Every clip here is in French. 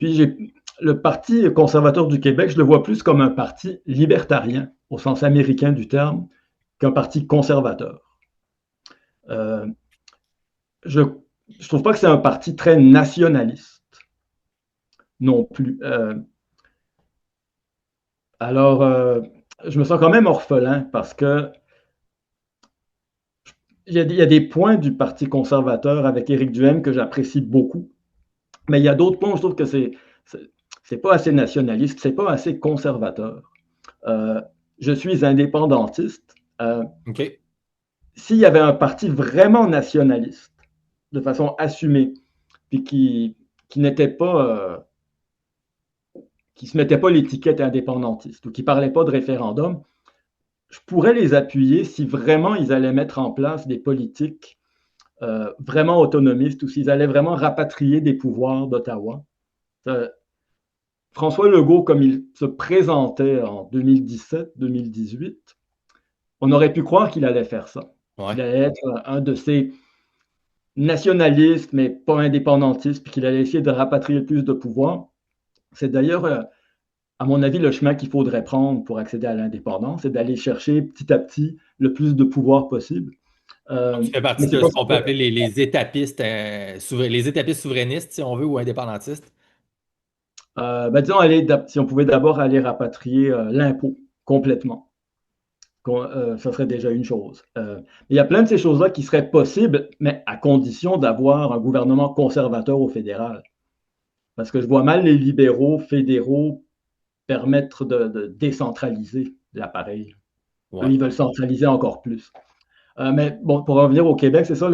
Puis le Parti conservateur du Québec, je le vois plus comme un parti libertarien, au sens américain du terme, qu'un parti conservateur. Euh, je ne trouve pas que c'est un parti très nationaliste non plus. Alors, je me sens quand même orphelin parce que il y a des points du Parti conservateur avec Éric Duhaime que j'apprécie beaucoup, mais il y a d'autres points où je trouve que c'est pas assez nationaliste, c'est pas assez conservateur. Euh, je suis indépendantiste. OK. S'il y avait un parti vraiment nationaliste, de façon assumée, puis qui n'était pas, qui se mettait pas l'étiquette indépendantiste ou qui parlait pas de référendum, je pourrais les appuyer si vraiment ils allaient mettre en place des politiques vraiment autonomistes ou s'ils allaient vraiment rapatrier des pouvoirs d'Ottawa. Euh, François Legault, comme il se présentait en 2017-2018, on aurait pu croire qu'il allait faire ça, qu'il Ouais. allait être un de ces nationalistes, mais pas indépendantistes, puis qu'il allait essayer de rapatrier plus de pouvoir. C'est d'ailleurs, à mon avis, le chemin qu'il faudrait prendre pour accéder à l'indépendance, c'est d'aller chercher petit à petit le plus de pouvoir possible. Donc, tu fais Mais partie c'est de pas ce qu'on peut appeler les étapistes, les étapistes souverainistes, si on veut, ou indépendantistes. ben disons, si on pouvait d'abord aller rapatrier l'impôt complètement, ça serait déjà une chose. Il y a plein de ces choses-là qui seraient possibles, mais à condition d'avoir un gouvernement conservateur au fédéral. Parce que je vois mal les libéraux fédéraux permettre de décentraliser l'appareil. Eux, Ouais. ils veulent centraliser encore plus. Mais bon, pour revenir au Québec, c'est ça.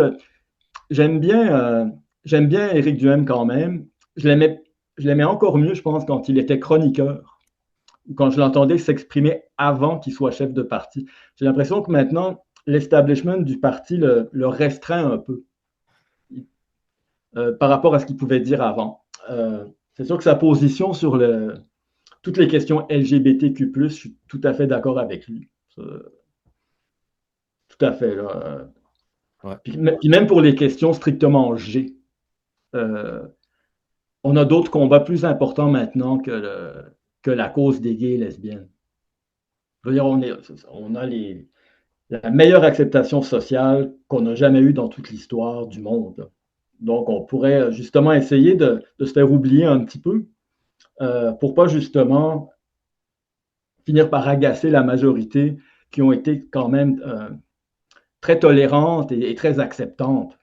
J'aime bien, j'aime bien Éric Duhaime quand même. Je l'aimais, je l'aimais encore mieux, je pense, quand il était chroniqueur, ou quand je l'entendais s'exprimer avant qu'il soit chef de parti. J'ai l'impression que maintenant, l'establishment du parti le restreint un peu par rapport à ce qu'il pouvait dire avant. C'est sûr que sa position sur toutes les questions LGBTQ+, je suis tout à fait d'accord avec lui. Tout à fait. Là. Ouais. Puis même pour les questions strictement G, euh, on a d'autres combats plus importants maintenant que la cause des gays et lesbiennes. Je veux dire, on a la meilleure acceptation sociale qu'on n'a jamais eue dans toute l'histoire du monde. Là. Donc, on pourrait justement essayer de se faire oublier un petit peu pour pas justement finir par agacer la majorité qui ont été quand même très tolérantes et très acceptantes